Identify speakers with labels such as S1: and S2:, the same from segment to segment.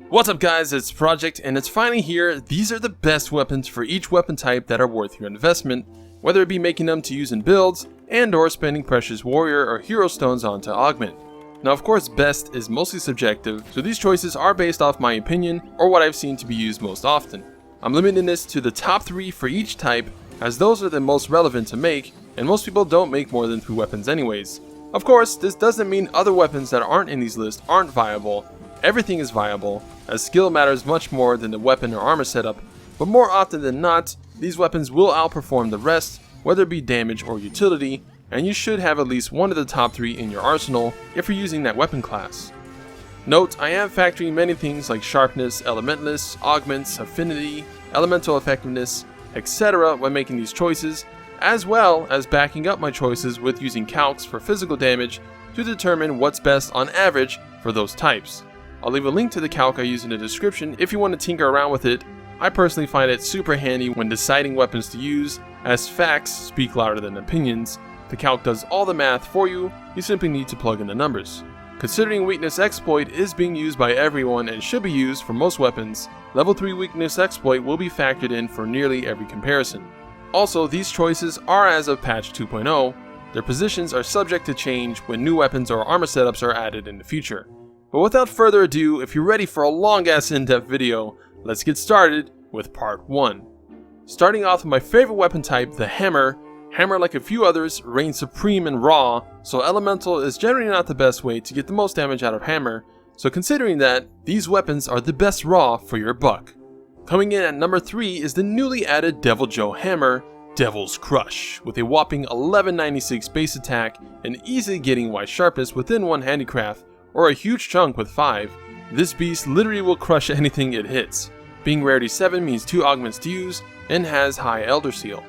S1: What's up guys, it's Project and it's finally here. These are the best weapons for each weapon type that are worth your investment, whether it be making them to use in builds and or spending precious warrior or hero stones on to augment. Now of course best is mostly subjective, so these choices are based off my opinion or what I've seen to be used most often. I'm limiting this to the top 3 for each type as those are the most relevant to make, and most people don't make more than 3 weapons anyways. Of course, this doesn't mean other weapons that aren't in these lists aren't viable. Everything is viable, as skill matters much more than the weapon or armor setup, but more often than not, these weapons will outperform the rest, whether it be damage or utility, and you should have at least one of the top 3 in your arsenal if you're using that weapon class. Note, I am factoring many things like sharpness, elementless, augments, affinity, elemental effectiveness, etc. when making these choices, as well as backing up my choices with using calcs for physical damage to determine what's best on average for those types. I'll leave a link to the calc I use in the description if you want to tinker around with it. I personally find it super handy when deciding weapons to use, as facts speak louder than opinions. The calc does all the math for you, you simply need to plug in the numbers. Considering weakness exploit is being used by everyone and should be used for most weapons, level 3 weakness exploit will be factored in for nearly every comparison. Also, these choices are as of patch 2.0, their positions are subject to change when new weapons or armor setups are added in the future. But without further ado, if you're ready for a long-ass in-depth video, let's get started with part 1. Starting off with my favorite weapon type, the Hammer. Hammer, like a few others, reigns supreme in Raw, so Elemental is generally not the best way to get the most damage out of Hammer, so considering that, these weapons are the best Raw for your buck. Coming in at number 3 is the newly added Deviljho Hammer, Devil's Crush, with a whopping 1196 base attack and easily getting white sharpness within 1 handicraft, or a huge chunk with 5, this beast literally will crush anything it hits. Being rarity 7 means 2 augments to use, and has high Elder Seal.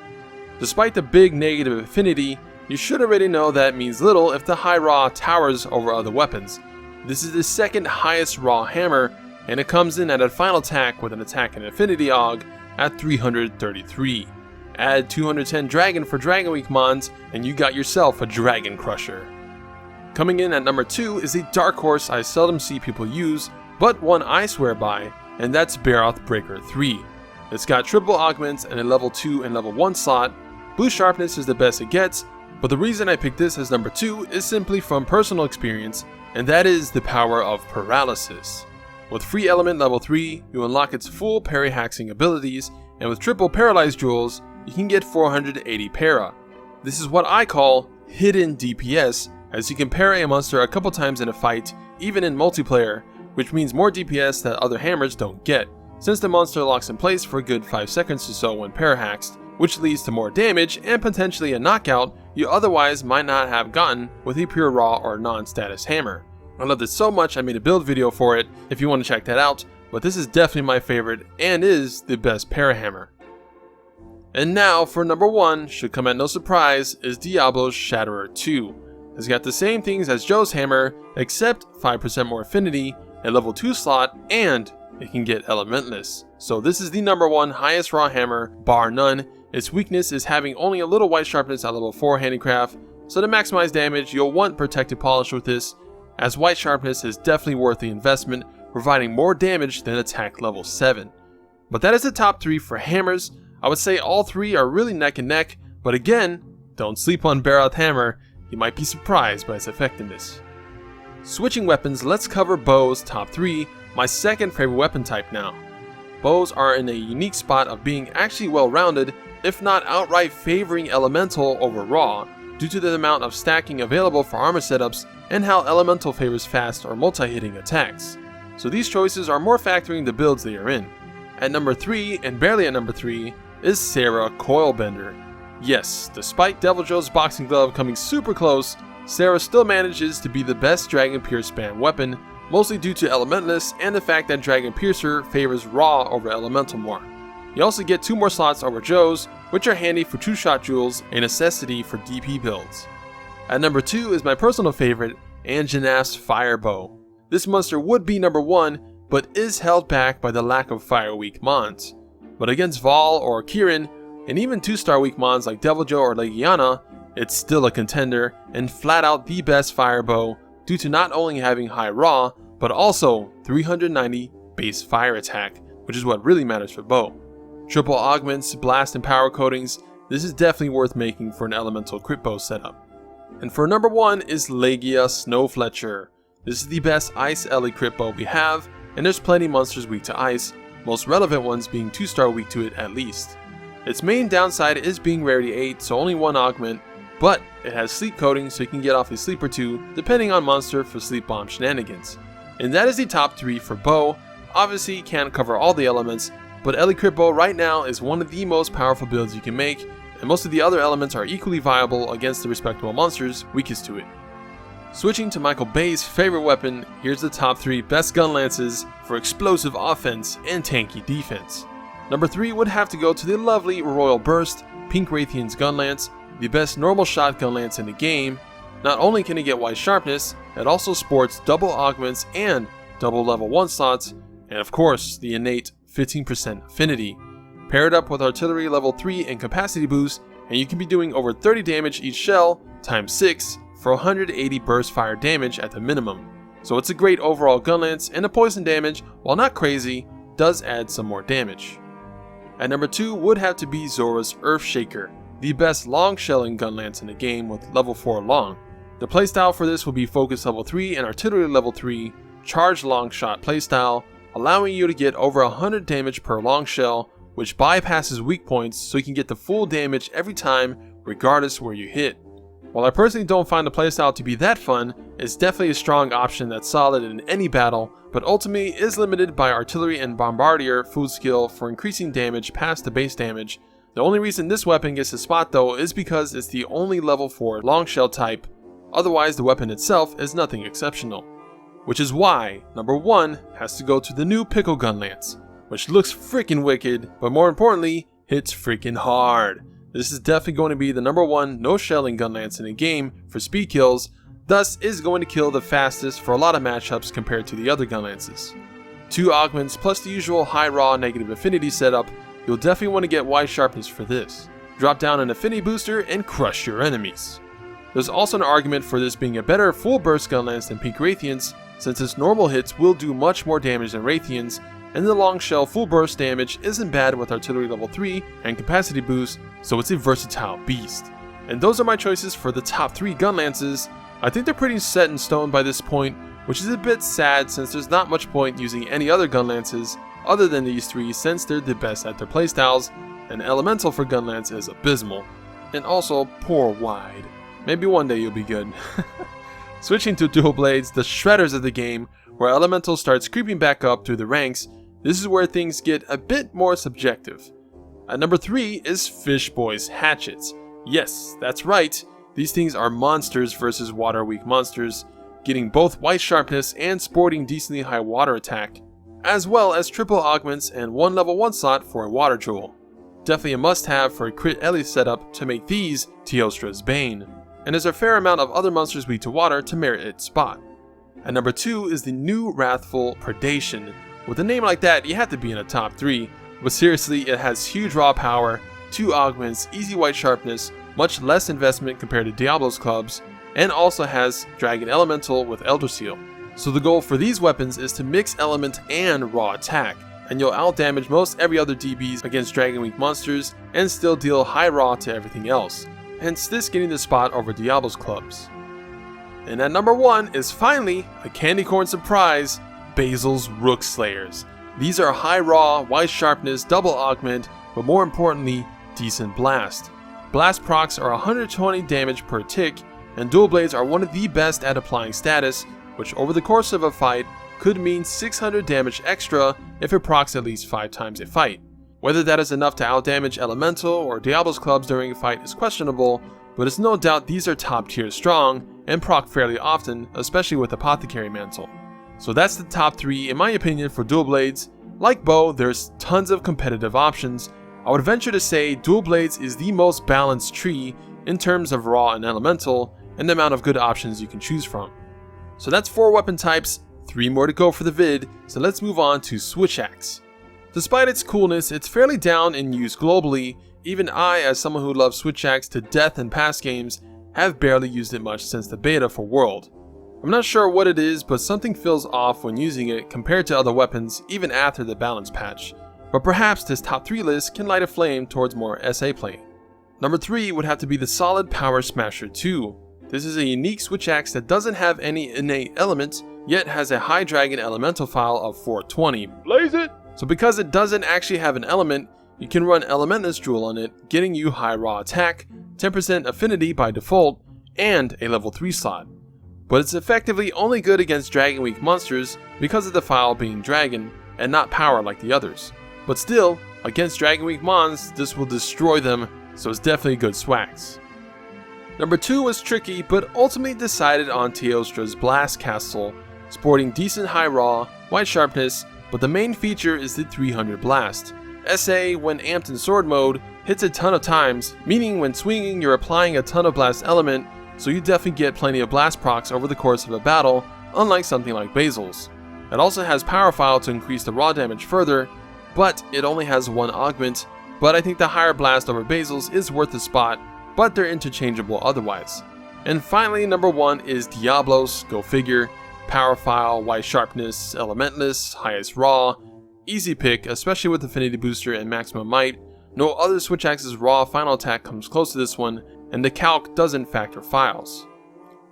S1: Despite the big negative affinity, you should already know that means little if the high Raw towers over other weapons. This is the second highest Raw hammer, and it comes in at a final attack with an attack and affinity aug at 333. Add 210 Dragon for Dragon Week mons, and you got yourself a Dragon Crusher. Coming in at number 2 is a dark horse I seldom see people use, but one I swear by, and that's Bharath Breaker 3. It's got triple augments and a level 2 and level 1 slot. Blue sharpness is the best it gets, but the reason I picked this as number 2 is simply from personal experience, and that is the power of paralysis. With free element level 3, you unlock its full parry hacking abilities, and with triple paralyzed jewels, you can get 480 para. This is what I call hidden DPS, as you can parry a monster a couple times in a fight, even in multiplayer, which means more DPS that other hammers don't get, since the monster locks in place for a good 5 seconds or so when para-haxed, which leads to more damage and potentially a knockout you otherwise might not have gotten with a pure raw or non-status hammer. I love this so much I made a build video for it if you want to check that out, but this is definitely my favorite and is the best para-hammer. And now for number 1, should come at no surprise, is Diablos Shatterer 2. It's got the same things as Joe's hammer, except 5% more affinity, a level 2 slot, and it can get elementless. So this is the number 1 highest raw hammer, bar none. Its weakness is having only a little white sharpness at level 4 handicraft, so to maximize damage you'll want protected polish with this, as white sharpness is definitely worth the investment, providing more damage than attack level 7. But that is the top 3 for hammers. I would say all 3 are really neck and neck, but again, don't sleep on Bharath Hammer. You might be surprised by its effectiveness. Switching weapons, let's cover bows top 3, my second favorite weapon type now. Bows are in a unique spot of being actually well-rounded, if not outright favoring elemental over raw, due to the amount of stacking available for armor setups and how elemental favors fast or multi-hitting attacks. So these choices are more factoring the builds they are in. At number 3, and barely at number 3, is Sarah Coilbender. Yes, despite Deviljho's boxing glove coming super close, Sarah still manages to be the best Dragon Pierce spam weapon, mostly due to Elementless and the fact that Dragon Piercer favors Raw over Elemental more. You also get 2 more slots over Joe's, which are handy for 2-shot jewels, a necessity for DP builds. At number 2 is my personal favorite, Janice Fire Bow. This monster would be number 1, but is held back by the lack of Fire Week mons. But against Vol or Kieran, and even 2-star weak mons like Deviljho or Legiana, it's still a contender and flat out the best Fire Bow due to not only having high raw, but also 390 base fire attack, which is what really matters for bow. Triple augments, blast and power coatings, this is definitely worth making for an elemental crit bow setup. And for number 1 is Legia Snowfletcher. This is the best ice ele crit bow we have, and there's plenty monsters weak to ice, most relevant ones being 2-star weak to it at least. Its main downside is being rarity 8, so only 1 augment, but it has sleep coating so you can get off a sleep or 2 depending on monster for sleep bomb shenanigans. And that is the top 3 for bow. Obviously you can't cover all the elements, but ele crit bow right now is one of the most powerful builds you can make, and most of the other elements are equally viable against the respectable monsters weakest to it. Switching to Michael Bay's favorite weapon, here's the top 3 best gun lances for explosive offense and tanky defense. Number 3 would have to go to the lovely Royal Burst Pink Rathian's gun lance, the best normal shot gun lance in the game. Not only can it get wide sharpness, it also sports double augments and double level 1 slots, and of course the innate 15% affinity. Pair it up with artillery level 3 and capacity boost, and you can be doing over 30 damage each shell times 6 for 180 burst fire damage at the minimum. So it's a great overall gun lance, and the poison damage, while not crazy, does add some more damage. At number 2 would have to be Zoras Earthshaker, the best long shelling gun lance in the game with level 4 long. The playstyle for this will be focus level 3 and artillery level 3, charge long shot playstyle, allowing you to get over 100 damage per long shell, which bypasses weak points so you can get the full damage every time regardless where you hit. While I personally don't find the playstyle to be that fun, it's definitely a strong option that's solid in any battle, but ultimately is limited by artillery and bombardier food skill for increasing damage past the base damage. The only reason this weapon gets a spot though is because it's the only level 4 long shell type, otherwise the weapon itself is nothing exceptional. Which is why number 1 has to go to the new Pickle Gun Lance, which looks freaking wicked, but more importantly, hits freaking hard. This is definitely going to be the number 1 no shelling gun lance in the game for speed kills, thus is going to kill the fastest for a lot of matchups compared to the other gun lances. 2 augments plus the usual high raw negative affinity setup, you'll definitely want to get wide sharpness for this. Drop down an affinity booster and crush your enemies. There's also an argument for this being a better full burst gun lance than Pink Rathian's, since its normal hits will do much more damage than Rathian's, and the long shell full burst damage isn't bad with artillery level 3 and capacity boost, so it's a versatile beast. And those are my choices for the top 3 gun lances. I think they're pretty set in stone by this point, which is a bit sad since there's not much point using any other gun lances other than these 3 since they're the best at their playstyles, and elemental for gun lance is abysmal, and also poor wide. Maybe one day you'll be good. Switching to dual blades, the shredders of the game, where elemental starts creeping back up through the ranks, this is where things get a bit more subjective. At number 3 is Fishboy's Hatchets. Yes, that's right, these things are monsters versus water weak monsters, getting both white sharpness and sporting decently high water attack, as well as triple augments and 1 level 1 slot for a water jewel. Definitely a must have for a crit ele setup to make these Teostra's Bane, and there's a fair amount of other monsters weak to water to merit its spot. At number 2 is the new Wrathful Predation. With a name like that, you have to be in the top 3, but seriously, it has huge raw power, 2 augments, easy white sharpness, much less investment compared to Diablos clubs, and also has Dragon Elemental with Elder Seal. So the goal for these weapons is to mix element and raw attack, and you'll outdamage most every other DBs against Dragon Weak monsters and still deal high raw to everything else, hence this getting the spot over Diablos clubs. And at number 1 is finally a candy corn surprise, Basil's Rook Slayers. These are high raw, wide sharpness, double augment, but more importantly, decent blast. Blast procs are 120 damage per tick, and dual blades are one of the best at applying status, which over the course of a fight could mean 600 damage extra if it procs at least 5 times a fight. Whether that is enough to outdamage Elemental or Diablos clubs during a fight is questionable, but it's no doubt these are top tier strong and proc fairly often, especially with Apothecary Mantle. So that's the top 3 in my opinion for dual blades. Like bow, there's tons of competitive options. I would venture to say dual blades is the most balanced tree in terms of raw and elemental and the amount of good options you can choose from. So that's 4 weapon types, 3 more to go for the vid, so let's move on to Switch Axe. Despite its coolness, it's fairly down in use globally. Even I, as someone who loves Switch Axe to death in past games, have barely used it much since the beta for World. I'm not sure what it is, but something feels off when using it compared to other weapons even after the balance patch. But perhaps this top 3 list can light a flame towards more SA playing. Number 3 would have to be the Solid Power Smasher 2. This is a unique switch axe that doesn't have any innate elements, yet has a high dragon elemental file of 420. Blaze it! So because it doesn't actually have an element, you can run Elementless Jewel on it, getting you high raw attack, 10% affinity by default, and a level 3 slot. But it's effectively only good against Dragon Weak monsters because of the file being dragon and not power like the others. But still, against Dragon Weak mons, this will destroy them, so it's definitely good swags. Number 2 was tricky, but ultimately decided on Teostra's Blast Castle, sporting decent high raw, white sharpness, but the main feature is the 300 blast. SA, when amped in sword mode, hits a ton of times, meaning when swinging you're applying a ton of blast element, so you definitely get plenty of blast procs over the course of a battle, unlike something like Basil's. It also has power file to increase the raw damage further, but it only has one augment, but I think the higher blast over Basil's is worth the spot, but they're interchangeable otherwise. And finally, number 1 is Diablos, go figure, power file, white sharpness, elementless, highest raw, easy pick, especially with affinity booster and maximum might. No other switch axe's raw final attack comes close to this one, and the calc doesn't factor files.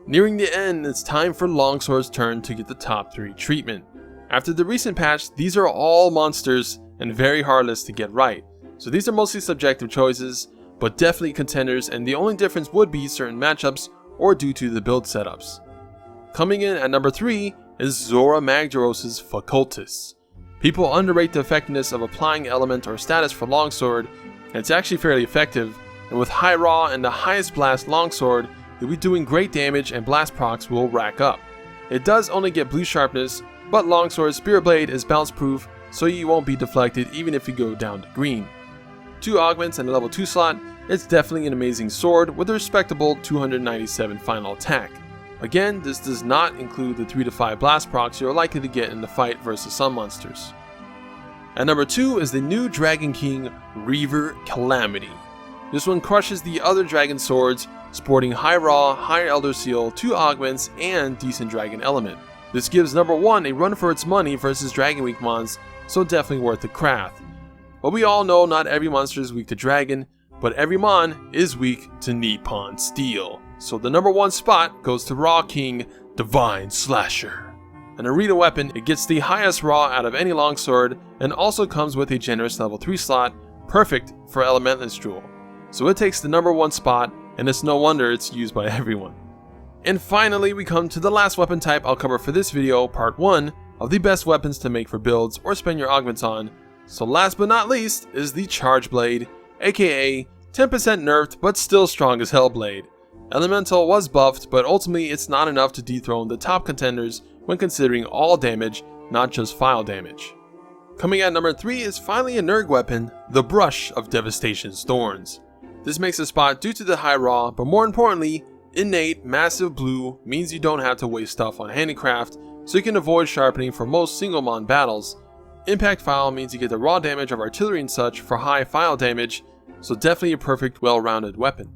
S1: Nearing the end, it's time for Longsword's turn to get the top 3 treatment. After the recent patch, these are all monsters and very hard lists to get right, so these are mostly subjective choices, but definitely contenders, and the only difference would be certain matchups or due to the build setups. Coming in at number 3 is Zora Magdaros' Facultus. People underrate the effectiveness of applying element or status for Longsword, and it's actually fairly effective, and with high raw and the highest blast Longsword, you'll be doing great damage and blast procs will rack up. It does only get blue sharpness, but Longsword's Spear Blade is bounce proof, so you won't be deflected even if you go down to green. 2 augments and a level 2 slot, it's definitely an amazing sword with a respectable 297 final attack. Again, this does not include the 3 to 5 blast procs you're likely to get in the fight versus some monsters. At number 2 is the new Dragon King Reaver Calamity. This one crushes the other dragon swords, sporting high raw, higher elder seal, 2 augments, and decent dragon element. This gives number 1 a run for its money versus Dragon Weak mons, so definitely worth the craft. But we all know not every monster is weak to dragon, but every mon is weak to Nippon Steel. So the number 1 spot goes to Raw King Divine Slasher. An arena weapon, it gets the highest raw out of any longsword and also comes with a generous level 3 slot, perfect for Elementless Jewel. So it takes the number 1 spot, and it's no wonder it's used by everyone. And finally we come to the last weapon type I'll cover for this video, part 1 of the best weapons to make for builds or spend your augments on. So last but not least is the Charge Blade, aka 10% nerfed but still strong as hell blade. Elemental was buffed, but ultimately it's not enough to dethrone the top contenders when considering all damage, not just file damage. Coming at number 3 is finally a Nerg weapon, the Brush of Devastations Thorns. This makes a spot due to the high raw, but more importantly, innate massive blue means you don't have to waste stuff on handicraft, so you can avoid sharpening for most single mon battles. Impact file means you get the raw damage of artillery and such for high file damage, so definitely a perfect well-rounded weapon.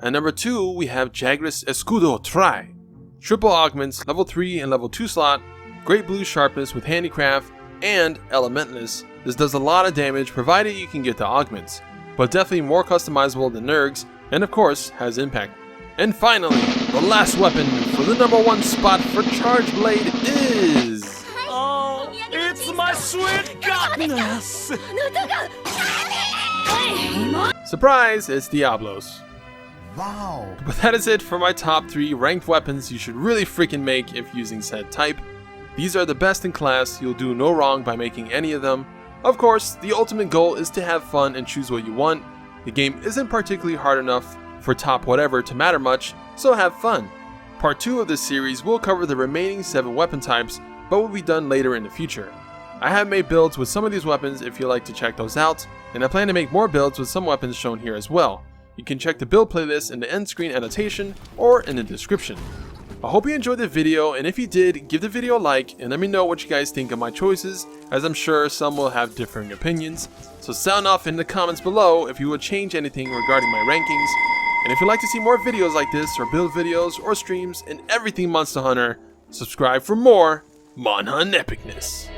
S1: At number 2 we have Jagras Escudo Tri. Triple augments, level 3 and level 2 slot, great blue sharpness with handicraft, and elementless. This does a lot of damage provided you can get the augments, but definitely more customizable than Nerg's, and of course has impact. And finally, the last weapon for the number 1 spot for Charge Blade is...
S2: Oh, it's my sweet goodness!
S1: Surprise, it's Diablos.
S3: Wow.
S1: But that is it for my top 3 ranked weapons you should really freaking make if using said type. These are the best in class, you'll do no wrong by making any of them. Of course, the ultimate goal is to have fun and choose what you want. The game isn't particularly hard enough for top whatever to matter much, so have fun. Part 2 of this series will cover the remaining 7 weapon types, but will be done later in the future. I have made builds with some of these weapons if you'd like to check those out, and I plan to make more builds with some weapons shown here as well. You can check the build playlist in the end screen annotation or in the description. I hope you enjoyed the video, and if you did, give the video a like and let me know what you guys think of my choices, as I'm sure some will have differing opinions. So sound off in the comments below if you would change anything regarding my rankings. And if you'd like to see more videos like this, or build videos, or streams, and everything Monster Hunter, subscribe for more Mon Hunt epicness.